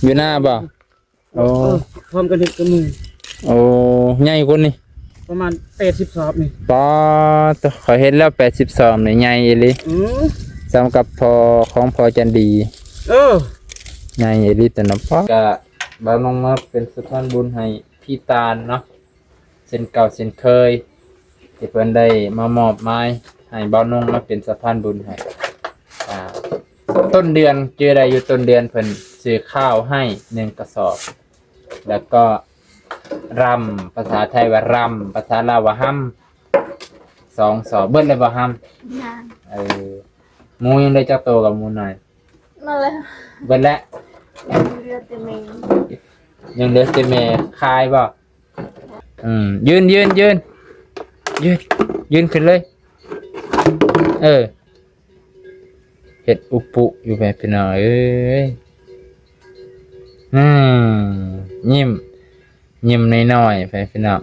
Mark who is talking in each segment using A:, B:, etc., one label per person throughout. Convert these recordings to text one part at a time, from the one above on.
A: อยู่หน้าบ่โอ้
B: พร้อมกันเห็ดกับมือ
A: โอ้ใหญ่กว่านี่
B: ประมาณ80 สอบนี่
A: ปอตัวขอยเห็นแล้ว82นี่ใหญ่อีหลีสำกับพอของพอจันดีใหญ่อีหลีแต่น้ำพอก็บ่าวลงมาเป็นสะพานบุญให้พี่ตาลเนาะเส้นเก่าเส้นเคยที่เพิ่นได้มามอบหมายให้บ่าวนงมาเป็นสะพานบุญให้ต้นเดือนเจอได้อยู่ต้นเดือนเพิ่นซื้อข้าวให้1กระสอบแล้วก็รำภาษาไทยว่ารำภาษาลาวว่าห้ำ2 สอบเบิ้ลเลยว่าห้ำหมูยังได้จักโตกับหมูหน่อย
C: นั่นแหละ
A: เบิ้ลแล้ว
C: เรือเต็มเอง
A: ยังเหลือแต่แม่คายบ่ยืนขึ้นเลยเห็ดอุปุอยู่แบบพี่น้องเอ้ยยิ้มน้อยๆไปพี่น้อง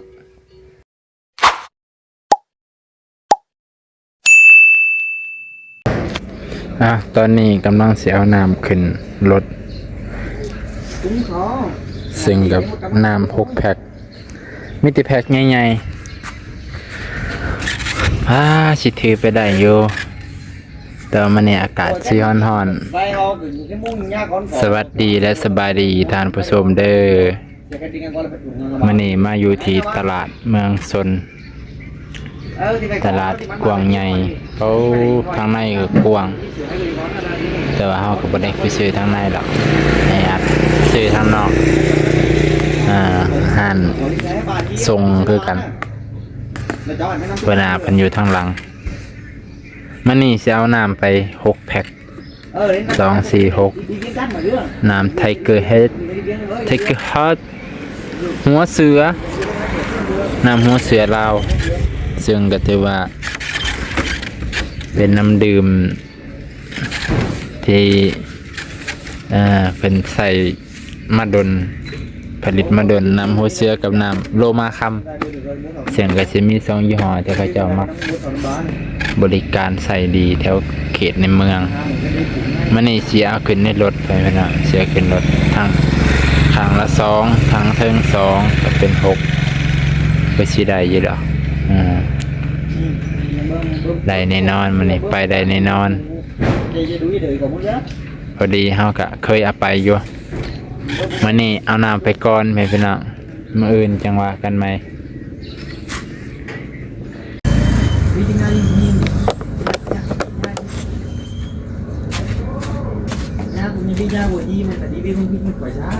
A: ตอนนี้กำลังเสียเอาน้ำขึ้นรถซึ่งกับน้ำ6 แพ็คมิติแพ็คใหญ่ๆสิถือไปได้อยู่แต่มันเนี่ยอากาศสิร้อนๆสวัสดีและสบายดีท่านผู้ชมเด้อมันนี่มาอยู่ที่ตลาดเมืองชนตลาดกวางใหญ่เขาทางในก็กวางแต่ว่าเขาก็บ่ได้ไปซื้อทางในหรอกซื้อทางนอกห้านทรงคือกันเวลาเพิ่นอยู่ทางหลังมันนี่สิเอาน้ำไป6 แพ็ค2 4 6น้ำไทเกอร์เฮดหัวเสือน้ำหัวเสือลาวซึ่งก็ถือว่าเป็นน้ำดื่มที่เป็นใส่มาดนผลิตมาดนน้ำหัวเสือกับน้ำโลมาคำเสียงก็จะมี2 ยี่ห้อที่เขาจะมักบริการใส่ดีแถวเขตในเมืองมันนี่เสียขึ้นในรถไปนะเสียขึ้นรถทั้งข้างละ2ทั้งเทิง2ก็เป็น6ไปสิได้อยู่ดอกได้แน่นอนมันนี่ไปได้แน่นอนพอดีเฮาก็เคยเอาไปอยู่มันนี่เอาน้ำไปก่อนไม่เป็นไรมื้ออื่นจังว่ากันไหม
B: đi ra buổi đi mà phải đi bên không phải giá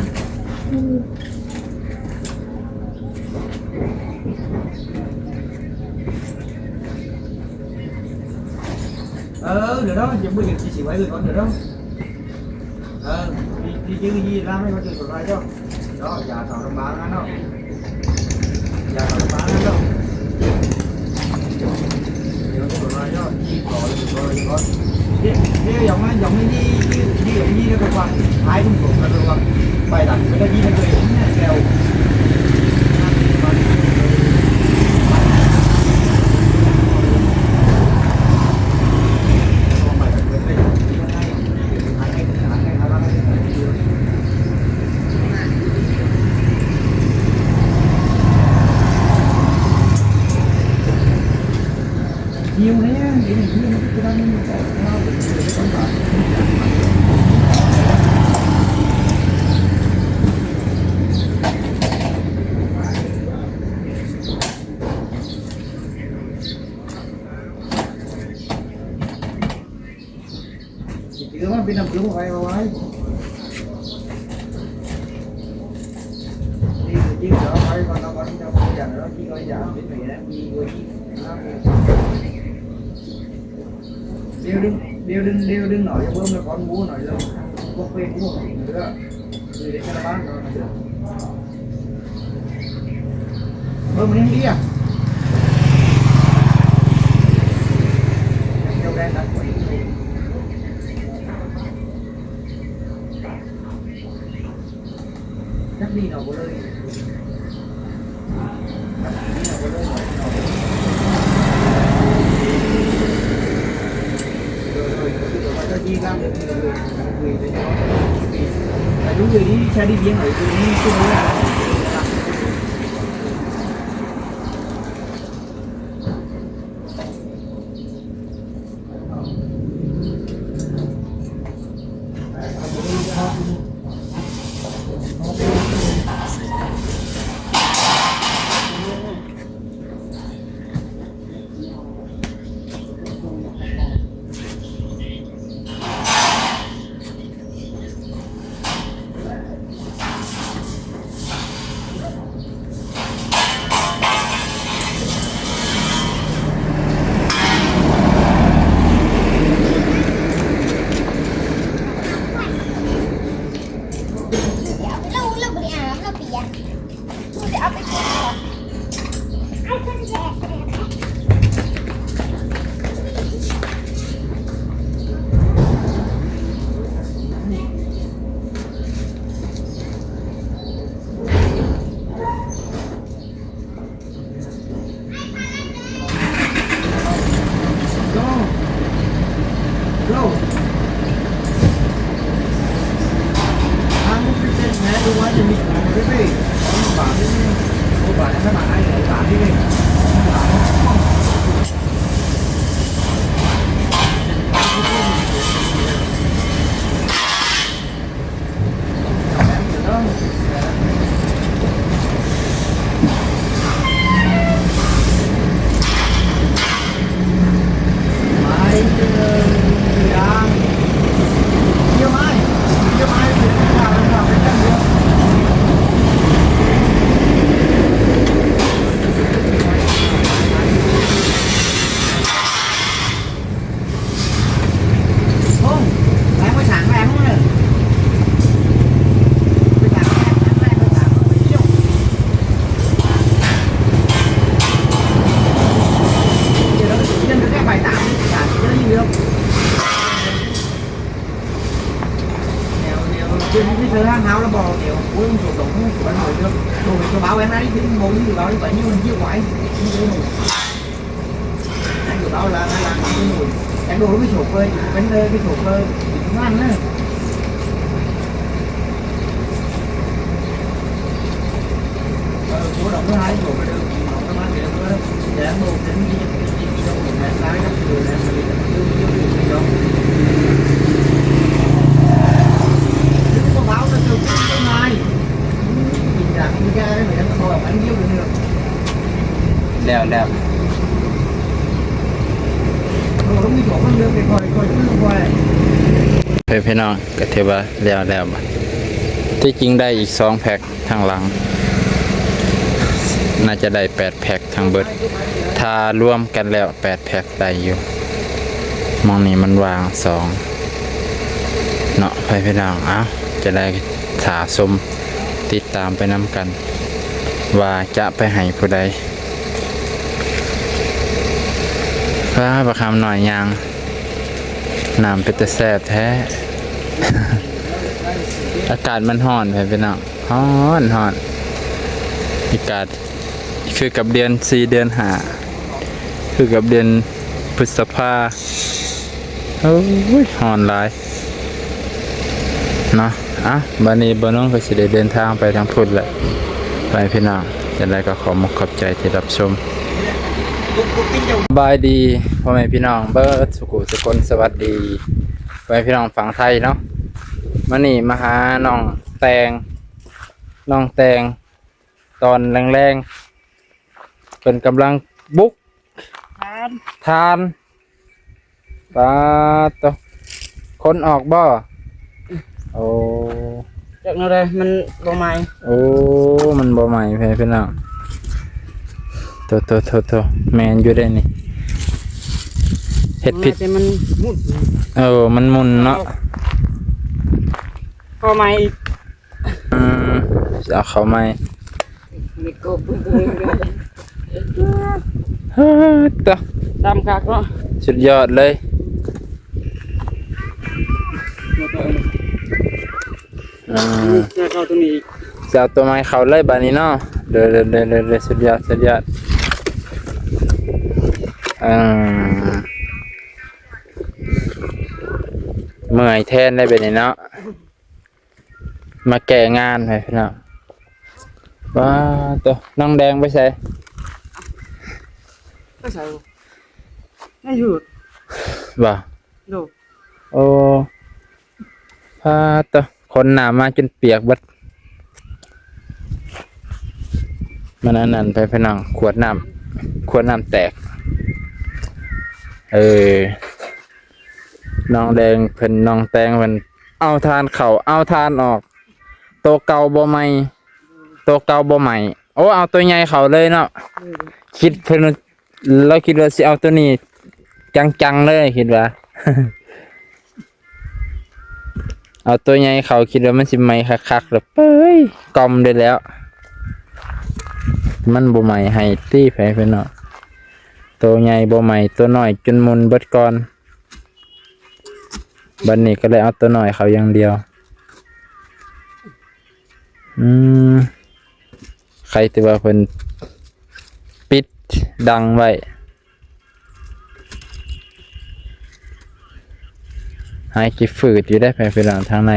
B: được đó chỉ bây giờ chỉ phải được con được đó đi chứ gì ra mấy con chuyện của cho đó giả thảo nó bán ăn đâu giả thảo nó bán ăn đâu điều của nó cho chi có được con đi giống như các bạn hai cũng thuộc là được bài đặt cái gì là người kèo nhiều đấy nhá, để mình kia nó cứ đang thì đó bên nằm xuống một vài vào ấy đi từ chiếc đó phải còn nó có đi đâu bây giờ nó chỉ có giảm đến này đấy đi rồi đeo đừng nói cho bơm là con mua nói đâu có phê mua nữa rồi để cho nó bán rồi được bơm đi đi à đeo đen đặt quỷ chắc đi nào có nơi đi làm được người Tại đúng người đi xe đi viếng ở từ đi chung với là
C: lâu lâu bị ám nó bị à tôi sẽเอาไปกินก่อนไอ้คนแย่
B: Go. Anh cái tên mẹ tôi nói thì mình cái gì? Ông bà đi, cô bà các bạn ai lại bà đi đi. Không, em mới sẵn em không được. Bây giờ em mới sẵn không biết. Giờ đó nhân được cái bài tạm cả chứ gì không? Trên cái thời gian nào nó bò nhiều, cuối cùng sụp đụng của bạn hồi chưa? Rồi tôi báo em ấy thì ngồi như báo như vậy nhưng mình chưa quậy, như thế rồi. Anh của tao là cái người cái đồ nó cái sụp ơi, cái sụp ơi, thì cũng ăn á. Cố động nó hai sụp được, nó ăn được nữa. Để ăn đồ đến đi đâu mình ăn lái các người này mà đi đâu đâu. Có báo nó từ cái mai nhìn rằng đi ra đấy mày đang thôi anh yêu được
A: แล้วแล้ว
B: rồi đúng cái chỗ con đưa cái coi cứ quay
A: พี่น้องก็ถือว่าแล้วบัดที่จริงได้อีก2แพ็คทางหลังน่าจะได้8แพ็คทางเบิดถ้ารวมกันแล้ว8แพ็คได้อยู่มองนี่มันวาง2เนาะพี่น้องเอ้าจะได้ถาชมติดตามไปนำกัน ว่าจะไปให้ผู้ใดประคำหน่อยยางน้ำเป็นตะแซ่บแท้ อากาศมันร้อนพี่น้องร้อนอากาศคือกับเดือน4เดือน5คือกับเดือนพฤษภาโอ้ยร้อนหลายเนาะบัดนี้บ่น้องก็สิได้เดินทางไปทางพุทธแหละไปพี่น้องจังไดก็ขอบใจที่รับชมบายดีพ่อแม่พี่น้องเบิดสุขุสุคนสวัสดีพ่อแม่พี่น้องฝั่งไทยเนาะมานี่มาหาน้องแตงตอนแรงๆเป็นกำลังบุกทานปลาตัวคนออกบ่โอ้
D: จากนั้นเลยมันบ่ใหม่
A: โอ้มันบ่ใหม่แพ้พี่น้องโตแมนอยู่ได้นี่เฮ็ดผิด
D: แต่มันมุด
A: มันมุนเนาะ
D: ก็ใหม่อีก
A: จะเอาเข้าใหม่
D: มีกบปุ้ง
A: ต่อ
D: ดำคักเนาะ
A: สุดยอดเลย
D: จะเข้าตรงนี้อีก
A: จะเอาตัวไม้เข้าเลยบาดนี้เนาะเด้อสุดยอดเมื่อยแทนได้เป็นเนาะ มาแก่งานให้พี่น้องว้าตัวน้องแดงไปใส่
D: ก็ใส่ไม่หยุด
A: บ่
D: ดู
A: โอ้พาตัวคนหนามาจนเปียกเบัดมันอันนั้นไปพี่น้องขวดน้ำแตกน้องแดงเพิ่นน้องแตงเพิ่นเอาทานเข่าเอาทานออกโตวเก่าบ่ใหม่โตวเก่าบ่ใหม่โอ้เอาตัวใหญ่เขาเลยเนาะคิดเพิ่นเราคิดว่าสิเอาตัวนี้จังๆเลยคิดว่า เอาตัวใหญ่เขาคิดว่ามันสิใหม่คักๆแล้วเป้ยกลมได้แล้วมันบ่ใหม่ให้ตี้ไปเพิ่นเนาะตัวใหญ่บ่ใหม่ตัวน้อยจนมุนเบิดก่อนบัดนี้ก็เลยเอาตัวน้อยเขาอย่างเดียวใครที่ว่าเพิ่นปิดดังไว้หายใจฝืดอยู่ได้ไปหลังทางใน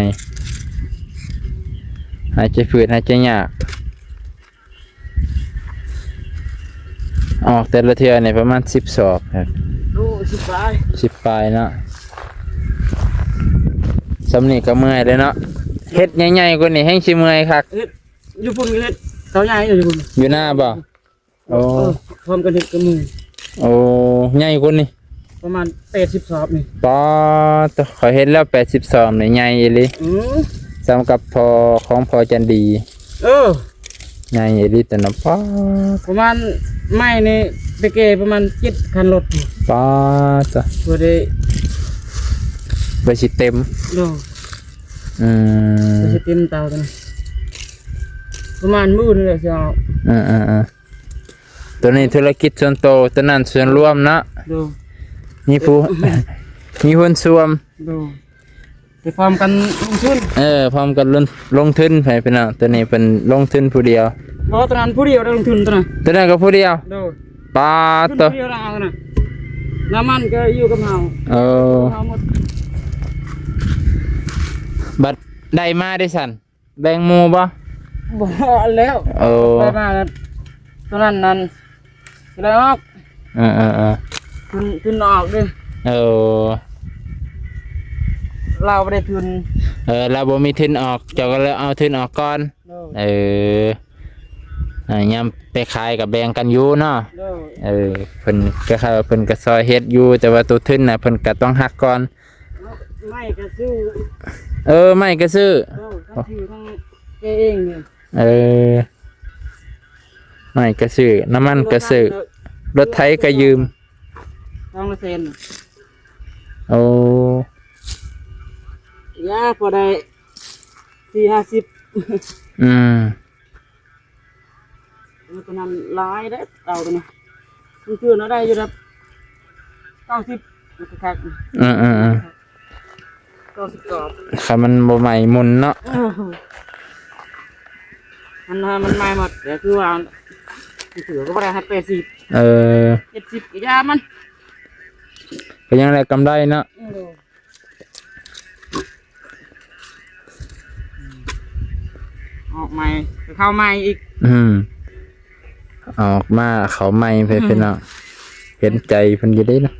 A: หายใจฝืดหายใจยากออกแต่ละเทื่อเนี่ยประมาณ10 ศอกครับ
D: ดูสิบปลาย
A: 10 ปลายเนาะสำนีก็เมื่อยเลยเนาะเฮ็ดใหญ่ๆกว่านี้แห้งสิเมื่อยคัก
D: เฮ็ดอยู่ปุ่นกันเฮ็ดเขาใหญ่อยู่ปุ่น
A: อยู่หน้าบ่โอ้
D: พร้อมกันเฮ็ดกับมือ
A: โอ้ใหญ่กว่านี้
D: ประมาณ80สอบนี่
A: ปอตัวขอยเห็นแล้ว82นี่ใหญ่อีหลี สำกับพอของพอจันดี
D: เออ
A: ใหญ่อีหลีแต่น้ำปอ
D: ประมาณไม้นี่ตะเกประมาณ7คันรถ
A: ปอตัว
D: บ่ได้
A: ไปสิเต็ม
D: ดู
A: อืม
D: บ่สิเต็มเตาตัวนี้ประมาณมื้อนึงเลยสิเอา
A: ตัวนี้ธุรกิจส่วนโตวตัวนั้นส่วนรวมเนาะ
D: ดู
A: มีผู้ มีหุ้นส่วน
D: ดูไปพร้อมกันลงทุน
A: พร้อมกันลงทุนไปเป็นเอาตัวนี้เป็นลงทุนผู้เดียว
D: บ่ตอนนั้นผู้เดียวได้ลงทุนตัวนั้น
A: ตัวนั้นก็ผู้เดียว
D: ดู
A: ปา
D: ทุน
A: ตัว
D: ผู้เดียวเอานะน้ำมันก็อยู่กับเฮา
A: เออ
D: เฮาหมด
A: บัดได้มาได้สันแบ่งหมูบ่
D: บ่แล้ว
A: เออ
D: ไปมาแล้วตอนนั้นนั่นสิได้ออก ทุนออกเด้อ
A: เออ
D: เราบ่ได้ทุน
A: เราบ่มีทุนออกเจ้าก็เลยเอาทุนออกก่อน
D: ดู
A: ยามไปขายกับแบ่งกันอยู่เนาะ
D: ดู
A: เพิ่นก็คือเพิ่นก็ซอยเฮ็ดอยู่แต่ว่าตัวทุนน่ะเพิ่นก็ต้องหักก่อน
D: ไม่ก็ซื้อ
A: ไม่ก็ซื้อ
D: ก็ซื้อทั้งเองนี่
A: ไม่ก็ซื้อน้ำมันก็ซื้อรถไถก็ยืม
D: ต้องละเซน
A: โอ้
D: ยาพอได้4-50 ตอนนั้นหลายเด้อเต่าตัวนี้มันคือเนาะได้อยู่แบบ90มันก็คัก90กรอบ
A: ค่ะมันบ่ใหม่หมุนเนาะ
D: มันไม่หมดเดี๋ยวคือว่าถือก็บ่ได้ให้80 70ก็ยามัน
A: ก็ยังได้กำไรเนาะ
D: ออกใหม่เข้าใหม่อีก
A: ออกมาเขาใหม่ไปเป็นเนาะเห็นใจเพิ่นอยู่ได้เนาะ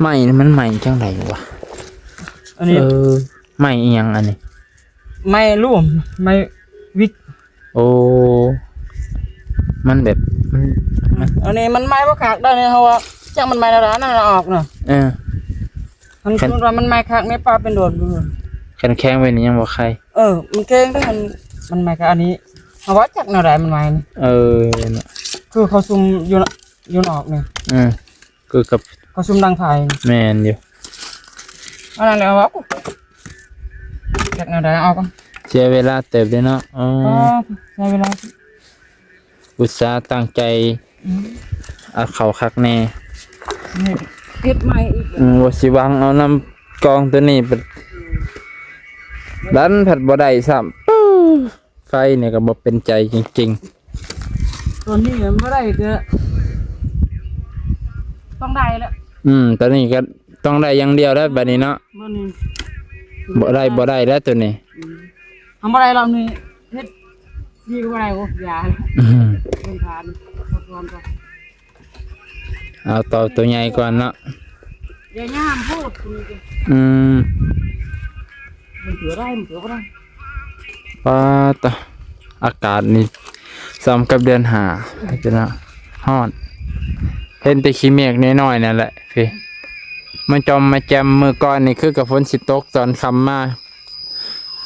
A: ใหม่นี่มันใหม่จังไดวะ
D: อันนี้
A: ใหม่อีหยังอันนี้
D: ไม่ร่วมไม่วิก
A: โอ้มันแบบมัน
D: อันนี้มันไม่บ่คักได้เนี่ยเพราะว่าจังมันไม่แล้วนั่นออกเนาะ มันคือว่ามันไม่คักไม่ปลาเป็นโดด
A: แข็งๆไว้นี่ยังบ่ใคร
D: มันเก่งด้วยมันไม่คักอันนี้เอาว่าจักแนวใดมันไม่นี่
A: เนาะ
D: คือเขาซุ่มอยู่นอกนี่
A: คือกับ
D: เขาซุ่มดังไผ
A: แม่นอยู่
D: อันนั้นแล้วว่าจักแนวใดเอากัน
A: เสียเวลาเติบเลยเนาะ
D: ใช้เวลา
A: อุตสาห์ตั้งใจเอาเข้าคักแน่
D: เฮ็ดใหม่อีก
A: ว่าสิวางเอาน้ำกองตัวนี้ไปดันผัดบ่ได้ซ้ำปู้ไฟเนี่ยก็บ่เป็นใจจริง
D: ตอนนี้มันบ่ได้ก็ต้องได้แล้ว
A: ๆตอนนี้ก็ต้องได้อย่างเดียวแล้วบัดนี้เนาะ
D: มื้อนี้
A: บ่ได้แล้วตัวนี้
D: ทำอะไรเรานี่เฮ็ดดีก็อะไรกูอย่า
A: อืม
D: เป็นทานทดลองก่อน
A: เอาต่อตัวใหญ่ก่อนเนาะ
D: อย่าย่ามพูดคุณดิ
A: อืม
D: มันเถื่อได้มันเถื่อก็ได้
A: ป้าตะอากาศนี่ซ้ำกับเดือนห้าจะนะฮ้อนเห็นแต่ขี้เมฆน้อยๆนั่นแหละพี่มันจอมมาแจมมือก่อนนี่คือกับฝนสิตกตอนค่ำมา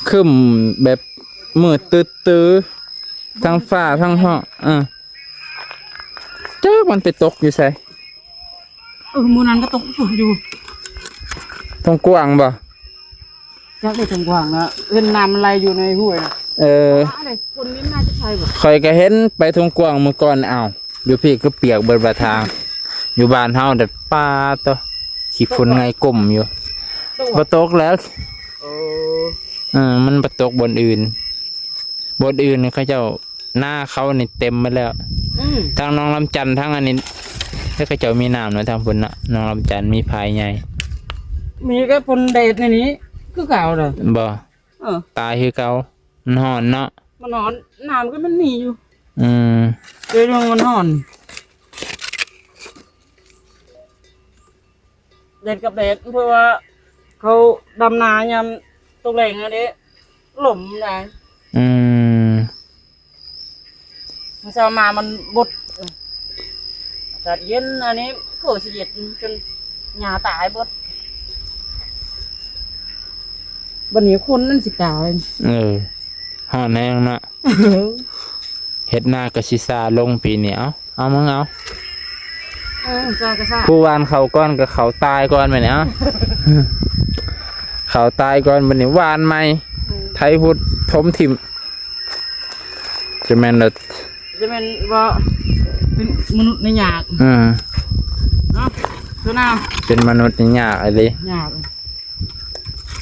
A: ครึ้มแบบมืดตื้อๆทั้งฟ้าทั้งห้องเจ้ามันไปตกอยู่ไส
D: มูนั้นก็ตกอยู่
A: ตรงกวางบ่
D: จักได้ถึงกว่างนะเห็นน้ำมันไหลอยู่ในห้วยนะ อะไรคนนี้น่าจะใช่แบบ
A: คอยก็เห็นไปทงกวางเมื่อก่อนอ้าวอยู่พี่ก็เปียกเบิดบาทาง อยู่บ้านเฮาเด็ดป้าตัวขี้ฝุ่นไงกลมอยู่บ่ตกแล้ว มันบ่ตกบนอื่นนี่เขาเจ้าหน้าเขานี่เต็มไปแล้วทางน้องลำจันทร์ทั้งอันนี้ถ้าเขาเจ้ามีน้ำนะทางพุ่นน่ะน้องลำจันทร์มีภายใหญ่
D: มีแค่คนเดทในนี้คือเก่าเลย
A: บ่ตายคือเก่ามันฮ้อนเนาะ
D: มันนอนน้ำก็มันมีอยู่
A: อืม
D: เดี๋ยวมันนอนเด็ดกับเด็ดเพราะว่าเขาดำนายำตกแรงอันนี้หล่มนะ
A: อืม
D: มันจะมามันบดอากาศเย็นอันนี้เกิดเสียดจนหญ้าตายบดบันนี้คนนั่นสิตาย
A: ฮ้อนแห้งเนาะ เฮ็ดหน้ากะสิซาลงปีนี้เอามึงเอา
D: จ้ากระซ่า
A: ผู้วานเขาก้อนกับเขาตายก่อนไปเนี่ย เขาตายก่อนบัดนี้วานใหม่ไทยพุทธทมทิมจะแม่นเด้อ
D: จะเป็นว่าเป็นมนุษย์ในหยากเนาะตัวน้า
A: เป็นมนุษย์นี่ยากอะไร
D: หยาก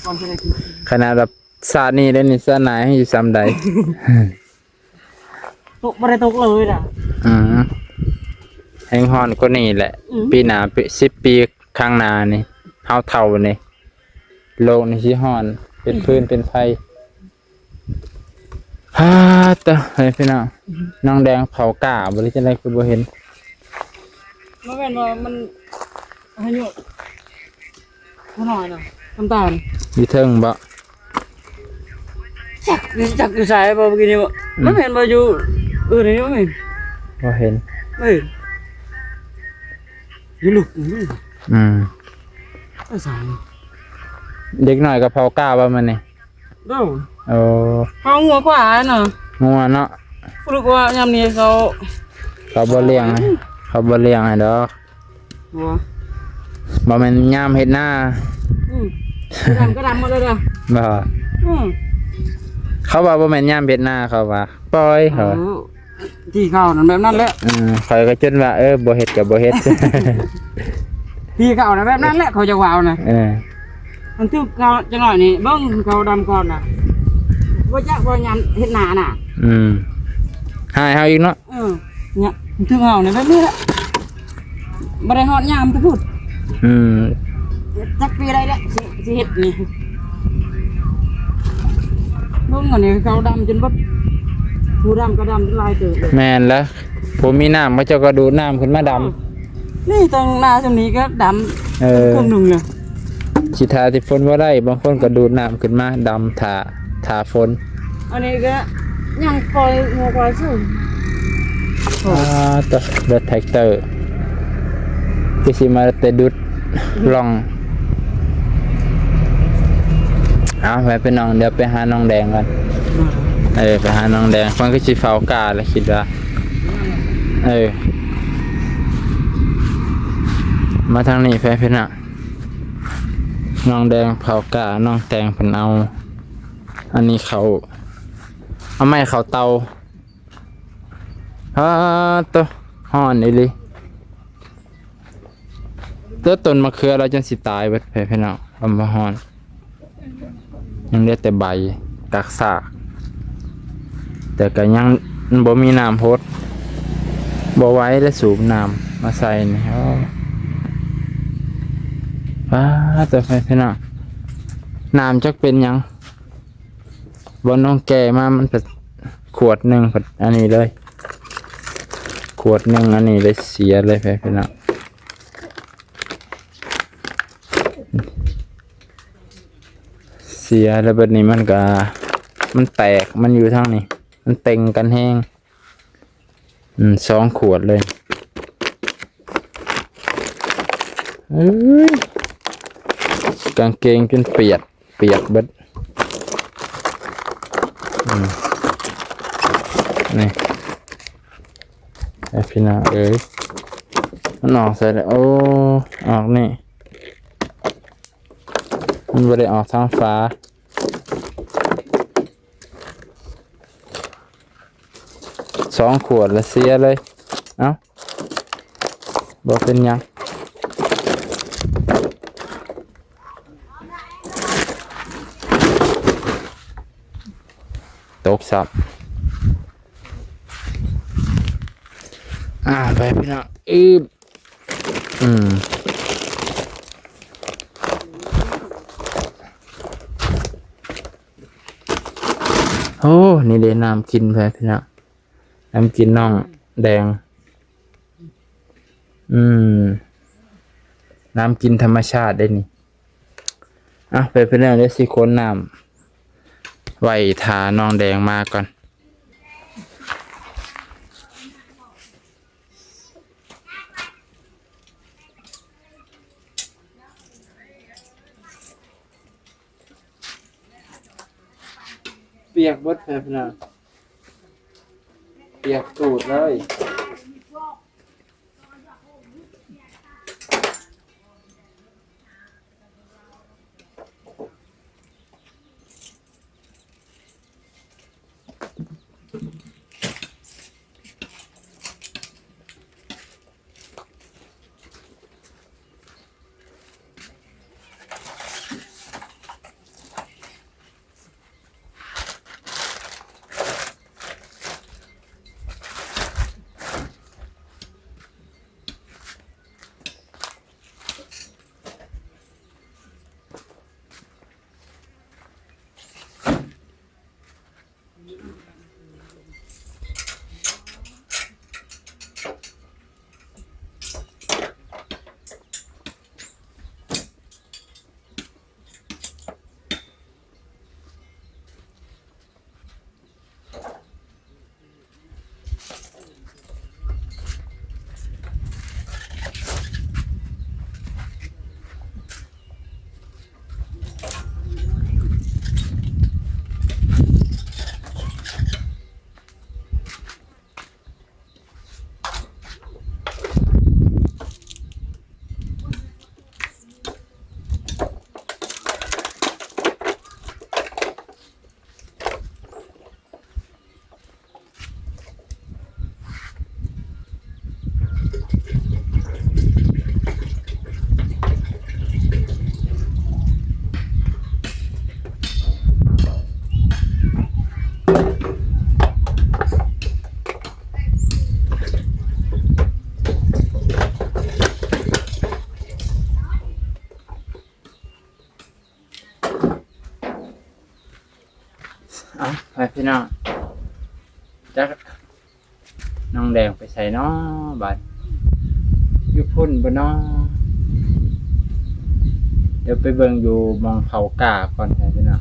D: ความจะได้กิน
A: ขนาดแบบซานี่ได้นี่ซาไหนให้อยู่ซ้ำใด
D: ตกไม่ได้ตกเลยอ่ะ
A: แห้งฮ้อนก็นี่แหละ ปีหน้า10 ปีข้างหน้านี่เฮาเฒ่านี่โลกนี่สิฮ้อนเป็นพื้นเป็นไฟตะเฮ้ยพี่น้องแดงเผากล้าบ่ได้จังได๋คือบ่เห็น
D: มันเป็นว่ามันอายุผู้น้อยน่ะน้ำตาล
A: อยู่เทิงบ่
D: จักอยู่สายบ่เมื่อกี้นี่บ่มันเห็นบ่อยู่นี่บ่เห็น
A: บ่เห็น
D: อยู่ลูกไอ้สาย
A: เด็กน้อยก็เผากล้าบ่มันนี่
D: เด้อ
A: โอ้
D: เขาหัวขวาน่ะ
A: งัวเนาะ
D: รู้ว่ายามนี้เขา
A: เขาบ่เลี้ยงให้ดอก
D: หัว
A: บ่แม่นยามเฮ็ดหน้า
D: ดำก็ดำหมดเลยล่ะ
A: บ่เขาว่าบ่แม่นยามเฮ็ดหน้าเขาว่าปล่อยเขา
D: ที่เขานั่นแบบนั้นแหละ
A: ข่อยก็จนว่าบ่เฮ็ดก็บ่เฮ็ด
D: ที่เขานั่นแบบนั้นแหละเขาจะวาวนะมันตึกเขาจะหน่อยนี่เบิ่งเขาดำก่อนน่ะว่าจะว่ายามเฮ็ดหน้าน่ะ
A: หายเฮาอีกเนาะ
D: เนี่ยมันตึกเขาเนี่ยแบบนี้แหละบ่ได้ฮอดยามจะพูดจักปีอะไรเนี่ยสิเฮ็ดนี่เบิ่งอันนี้เขาดำจนแบบผู้ดำก็ดำลายเติบเลย
A: แม่นแล้วผมมีน้ำเขาเจ้าก็ดูดน้ำขึ้นมาดำ
D: นี่ตรงหน้าตรงนี้ก็ดำครึ่งหนึ่งเลย
A: สิทาที่ฝนบ่ได้บางคนก็ดูดน้ำขึ้นมาดำถาฝน
D: อันนี้ก็ยังคอยงัวคอยสู้
A: ตัวรถแท็กเตอร์ที่สิมาแต่ดุดลองไปเป็นน้องเดี๋ยวไปหาน้องแดงกันไปหาน้องแดงมันก็สิเฝ้ากาแล้วคิดว่ามาทางนี้ไปเพิ่นน่ะน้องแดงเผากาน้องแตงเพิ่นเอาอันนี้เขาเอาไม้เขาเตาตัวฮ้อนอีหลีตัวต้นมะเขือเราจนสิตายเบิดเพิ่นน่ะเอามาฮ้อนยังเหลือแต่ใบกักซากแต่ก็ยังบ่มีน้ำพดบ่ไหว้และสูบน้ำมาใส่นี่แต่ไปพี่น้องน้ำจักเป็นหยัง บนน้องแก่มามันเป็นขวดหนึ่งอันนี้เลย ขวดหนึ่งอันนี้เลยเสียเลยพี่น้องเสียแล้วแบบนี้มันก็มันแตกมันอยู่ทั้งนี้มันเต็งกันแห้ง2 ขวดเลยเอ้ยกางเกงจนเปียกเบิดนี่ไอ้พี่น้องมันออกใส่เลยโอ้ออกนี่มันไม่ได้ออกทางฟ้า2 ขวดแล้วเสียเลยเอ้าบอกเป็นยังตกซับไปพี่น้องโอ้นี่เลยน้ำกินไปพี่น้องน้ำกินน่องแดงน้ำกินธรรมชาติได้นี่ไปพี่น้องเดี๋ยวสิค้นน้ำไว้ทาน่องแดงมาก่อนเปียกบดแบบน่ะเปียกตูดเลยไปพี่น้องจักน้องแดงไปใส่น้อบัดอยู่พุ่นบ่น้อเดี๋ยวไปเบิ่งอยู่มองเผากาก่อนพี่น้อง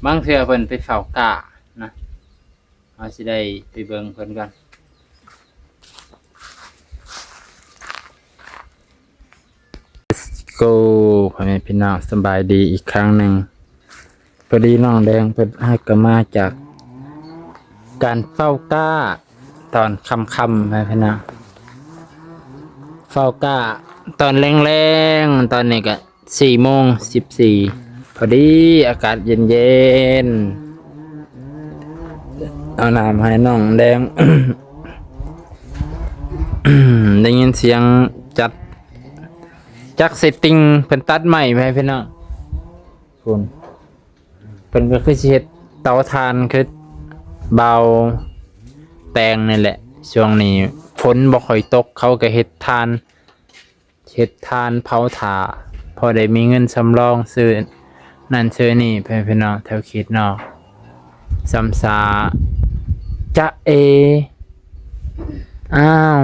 A: บางเทื่อเพิ่นไปเผากานะเอาสิได้ไปเบิ่งเพิ่นกันโกพ่อแม่พี่น้องสบายดีอีกครั้งหนึ่งพอดีน้องแดงเพิ่นให้ก็มาจากการเฝ้าก้าตอนค่ำๆไปพี่น้องเฝ้าก้าตอนแรงๆตอนนี้ก็4:14พอดีอากาศเย็นๆเอาน้ำให้น้องแดง ได้ยินเสียงจักเซตติ้งเพิ่นตัดใหม่ไปพี่น้องคุณเพิ่นก็คือสิเฮ็ดเตาถ่านคือเบาแตงนี่แหละช่วงนี้ฝนบ่ค่อยตกเขาก็เฮ็ดถ่านเผาถ่าพอได้มีเงินสำรองซื้อนั่นซื้อนี่พี่น้องแถวเขตนอก ซัมซาจะเออ้าว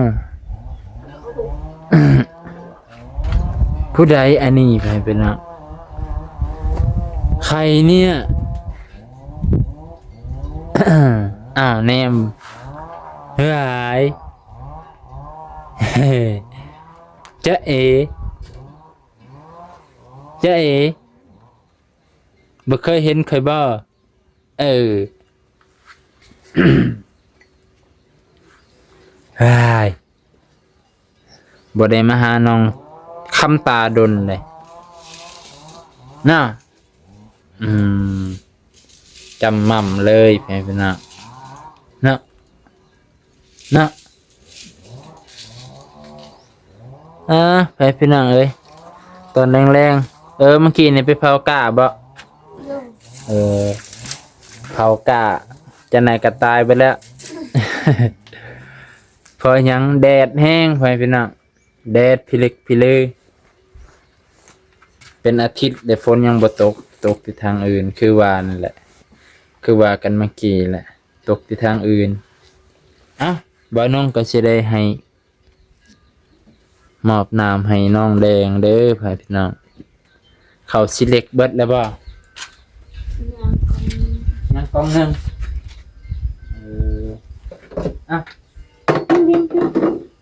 A: ผู้ใดอันนี้ไปเป็นอะใครเนี่ย อ้าวแนมเฮ้ย จะเอจะเอบ่เคยเห็นเคยบ่เออ เฮ้ยบ่ได้มาหาน้องคำตาดนเลยน่ะจำม่ำเลยแม่พี่น้องนะไปพี่น้องเอ้ยตอนแรงๆเมื่อกี้นี่ไปเผากะบ่เผากะจะไหนก็ตายไปแล้ว พอยังแดดแห้งไปพี่น้องแดดพิลึกพิลือเป็นอาทิตย์แต่ฝนยังบ่ตกที่ทางอื่นคือว่านั่นแหละคือว่ากันเมื่อกี้แหละตกที่ทางอื่นบ่น้องก็สิได้ให้มอบน้ำให้น้องแดงเด้อพี่น้องเขาสิเล็กเบิดแล้วบ่ยังกองนึง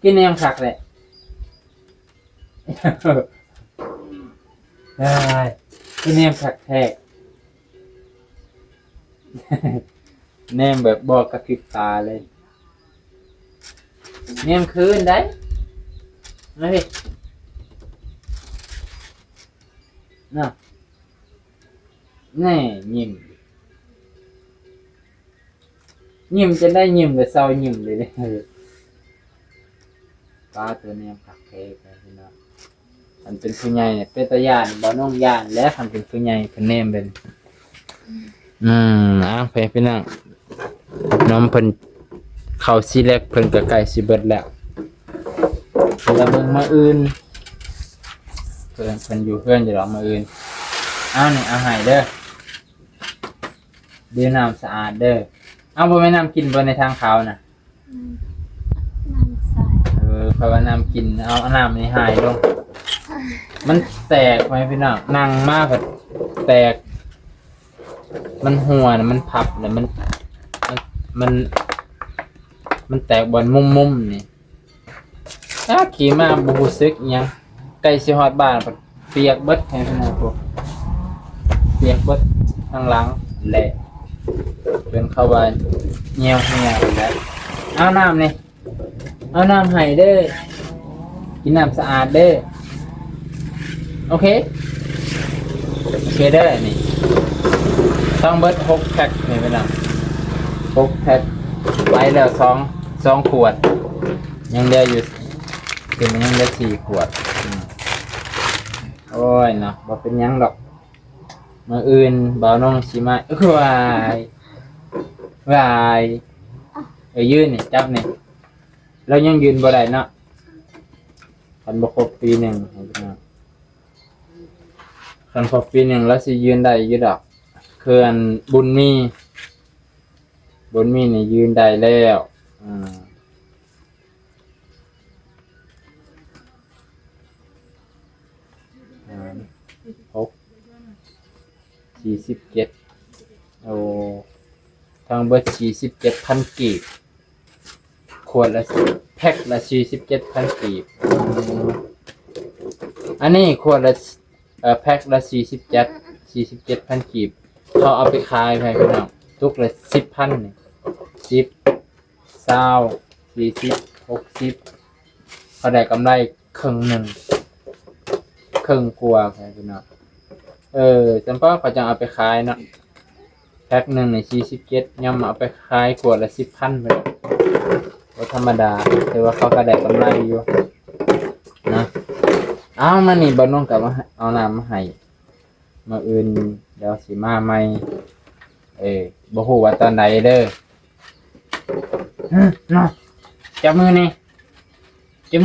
A: กินแนมคักแหละได้กินแนมคักแท้ แนมแบบบอกกระพริบตาเลยแนมคืนได้มาพี่น่ะแน่ยิ้มจะได้ยิ้มแต่เศร้ายิ้มเลยเนี่ยปลาตัวนี้ผักเค้กนะพี่น้องมันเป็นผู้ใหญ่เนี่ยเป็นตาญาณบ่น้องญาณและมันเป็นผู้ใหญ่เป็นเนมเป็นไปพี่น้องน้องเพิ่นเข้าสิแรกเพิ่นก็ใกล้สิเบิดแล้วแล้วเบิ่งมาอื่นเพิ่นอยู่เพื่อนจะรอมาอื่นนี่เอาให้เด้อดื่มน้ำสะอาดเด้อบ่แม่น้ำกินบ่ในทางเขาน่ะ
C: น้ำใส
A: เพราะว่าน้ำกินเอาน้ำนี่หายลงมันแตกไหมพี่น้องนั่งมากแบบแตกมันหัวนะมันพับเนี่ยมันแตกบนมุมนี่ขี่มาบูซึกยังไก่สิฮอดบ้านเปียกเบิดแทนพี่น้องพวกเปียกเบิดทางหลังแหละจนเข้าบ้านเหี่ยวแล้วเอาน้ำนี่เอาน้ำให้เด้อกินน้ำสะอาดเด้อโอเคเด้อนี่ต้องเบิด6 แพ็คนี่พี่น้อง6 แพ็คไปแล้ว2 ขวดยังเหลืออยู่คือมันยังเหลือ4 ขวดโอ้ยเนาะบ่เป็นยังดอกมื้ออื่นบ่าวน้องสิมาวายยืนนี่จับนี่เรายังยืนบ่ได้เนาะคันบ่ครบปีหนึ่งคันครบปีหนึ่งแล้วสิยืนได้อยู่ดอกเขื่อนบุญมีนี่ยืนได้แล้ว47ทางเบิด47,000 กีบขวดละแพ็คละ47,000 กีบอันนี้ขวดละแพ็คละ47,000 กีบเขาเอาไปขายไปพี่น้องตุกละ 10,000 นี่10 20 40 60เขาได้กำไรครึ่งหนึ่งครึ่งกว่าไปพี่น้องจำเพาะเขาจะเอาไปขายเนาะแพ็คหนึ่งใน47ย่อมเอาไปขายขวดละ 10,000 ไปก็ธรรมดาแต่ว่าเขาก็ได้กำไรอยู่นะมานี่บ่น้องกลับมาเอาน้ำมาให้มาอื่นเดี๋ยวสิมาใหม่บ่ฮู้ว่าตอนใดเด้อเนาะจับมือนี่ยั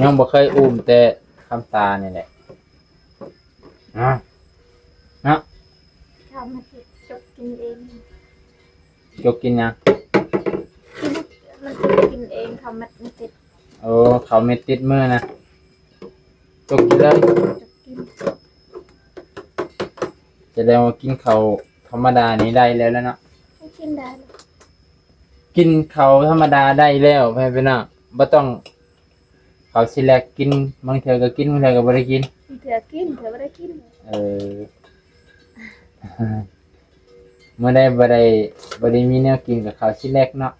A: งบ่เคยอุ้มแต่ คำตานี่แหละเนาะเนาะ
C: เขามาติดจกกินเอง
A: ยกกินยัง
C: กินมันจะกินเองเขามาติด
A: โอ้เขาเม็ดติดมือนะยกกินเลย
C: จกกิน
A: จะได้มากินเขาวธรรมดานี้ได้แล้วเนาะ
C: ให้กินได้เลย
A: กินเขาวธรรมดาได้แล้วไปเนาะบ่ต้องเขาสิแลกกินบางเทื่อก็กินบางเทื่อก็บ่ได้กิน
C: เถื่อกินเถื่อไม่ได้กิน
A: เออ เมื่อได้บ่ได้มีแนวกินกับเขาวสิแลกเนาะ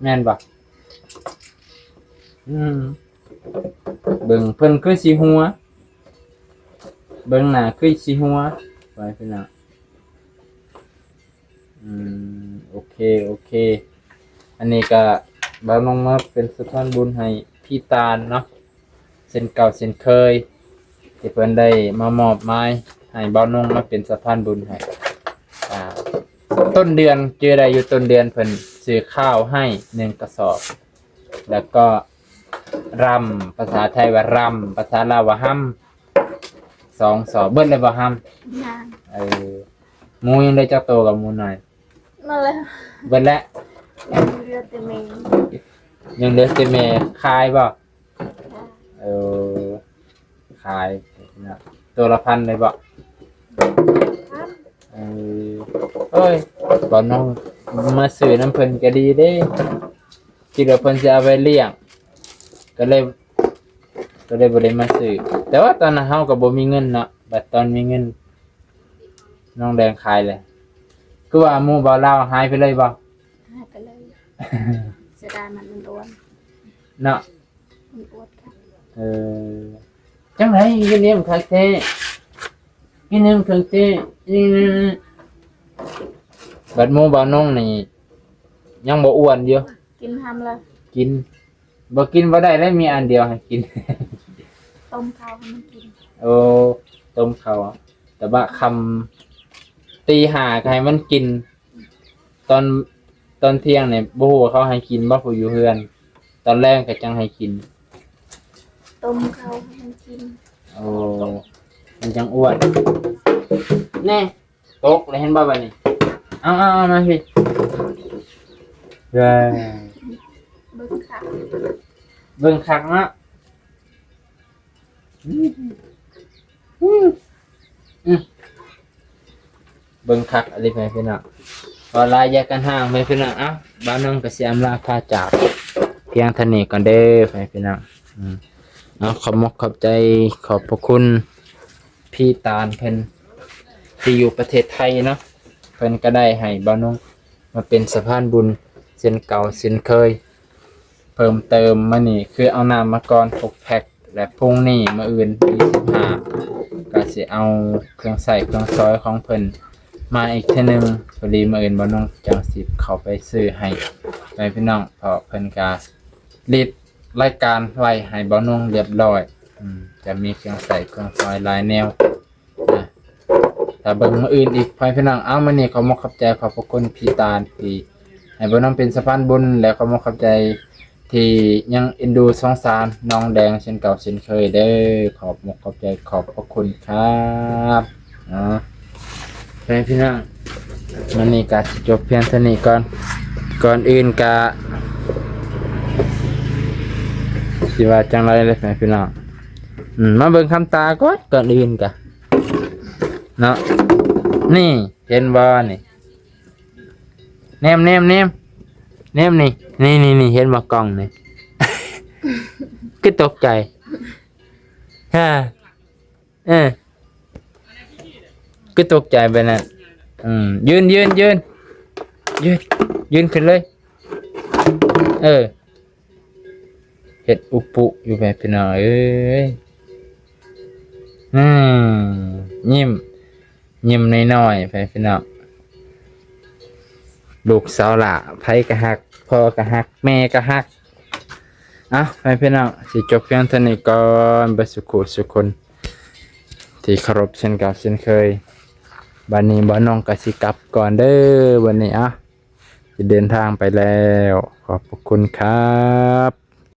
A: แม่นบ่เบิ่งเพิ่นคือสิหัวเบิ่งหน้าคือสิหัวไปพี่น้องโอเคอันนี้ก็บ่าวน้องมาเป็นสะพานบุญให้พี่ตาลเนาะเส้นเก่าเส้นเคยที่เพิ่นได้มามอบหมายให้บ่าวน้องมาเป็นสะพานบุญให้ต้นเดือนเจอได้อยู่ต้นเดือนเพิ่นซื้อข้าวให้1กระสอบแล้วก็รำภาษาไทยว่ารำภาษาลาวว่าห้ำ2 สอบเบิดเลยบ่ห้ำ
C: นาง
A: หมูยังได้เจ้าโตกับหมูหน่อย
C: มาเลย
A: เบิดแล้ว
C: เรือเต็มเอง
A: ยังเหลือแต่แม่คายบ่คายนะตัวละพันเลยบ่
C: ครับ
A: เอ้ยบ่น้องมาซื้อน้ำเพิ่นก็ดีเด้คิดว่าเพิ่นจะเอาไปเลี้ยงก็เลยบ่ได้มาซื้อแต่ว่าตอนนั้นเฮาก็บ่มีเงินเนาะบัดตอนมีเงินน้องแดงขายเลยคือว่าหมู่บ่าวลาวหายไปเลยบ่
C: หายไปเลยเสียดายมันอ้วน
A: เนาะ
C: มันอ้วนครับ
A: จังไรกินเนียมคักเต้กินเนียมคักเต้บัดหมูบ่น้องนี่ยังบ่อ้วนอยู่
C: กินทำเลย
A: กินบ่กินบ่ได้แล้วมีอันเดียวให้กิน
C: ต้มข้าวให้มันกิน
A: โอ้ต้มข้าวแต่ว่าคำตีห้าก็ให้มันกิน ตอนเที่ยงเนี่ยบ่ฮู้ว่าเขาให้กินบ่ผู้อยู่เฮือน ตอนแรกก็จังให้กิน
C: ต้มข้าวให้มันกิน
A: โอ้มันจังอ้วนแน่ตกเลยเห็นบ่บัดนี้เอามาพี่เด้อ
C: เบิกค่ะ
A: เบิ่งคักเนาะเบิ่งคักอะไรไปพี่น้องพอลายแยกกันห่างไปพี่น้องเอ้าบ้านน้องก็สิอำลาพาจากเพียงเท่านี้ก่อนเด้อไปพี่น้องเอาขอบใจขอบพระคุณพี่ตาลเพิ่นที่อยู่ประเทศไทยเนาะเพิ่นก็ได้ให้บ้านน้องมาเป็นสะพานบุญเส้นเก่าเส้นเคยเพิ่มเติมมานี่คือเอาน้ำมาก่อน6 แพ็คและพรุ่งนี้มื้ออื่น25ก็สิเอาเครื่องใส่เครื่องซอยของเพิ่นมาอีกเทื่อนึงพอดีมื้ออื่นบ่น้องจังสิเข้าไปซื้อให้ไปพี่น้องเพราะเพิ่นก็รีดรายการไว้ให้บ่น้องเรียบร้อยจะมีเครื่องใส่เครื่องซอยหลายแนวนะถ้าเบิ่งมื้ออื่นอีกพี่น้องเอามื้อนี้ขอขอบใจขอบพระคุณพี่ตาลที่ให้บ่น้องเป็นสะพานบุญและขอขอบใจที่ยังเอ็นดูสงสารน้องแดงเช่นเก่าเช่นเคยเด้อขอบใจขอบพระคุณครับพี่น้องมันนี่ก็จบเพียงเท่านี้ก่อนอื่นก็สิว่าจังไรเลยพี่น้องมาเบิ่งคำตาก่อนอื่นก็เนาะนี่เห็นบ่นี่แนมนี่นี่เห็นมากล้องนี่ ก็ตกใจฮะก็ตกใจไปนั่นยืนขึ้นเลยเห็ดอุปุอยู่แบบพี่น้องเอ้ยยิ้มน้อยๆไปพี่น้องลูกสาวหล่ะไผกะฮักพ่อกะฮักแม่กะฮักไปพี่น้องสิจบเพียงเท่านี้ก่อนบ่สุขสุคนที่เคารพเช่นเก่าเช่นเคยบัดนี้บ่น้องก็สิกลับก่อนเด้อวันนี้จะเดินทางไปแล้วขอบพระคุณครับ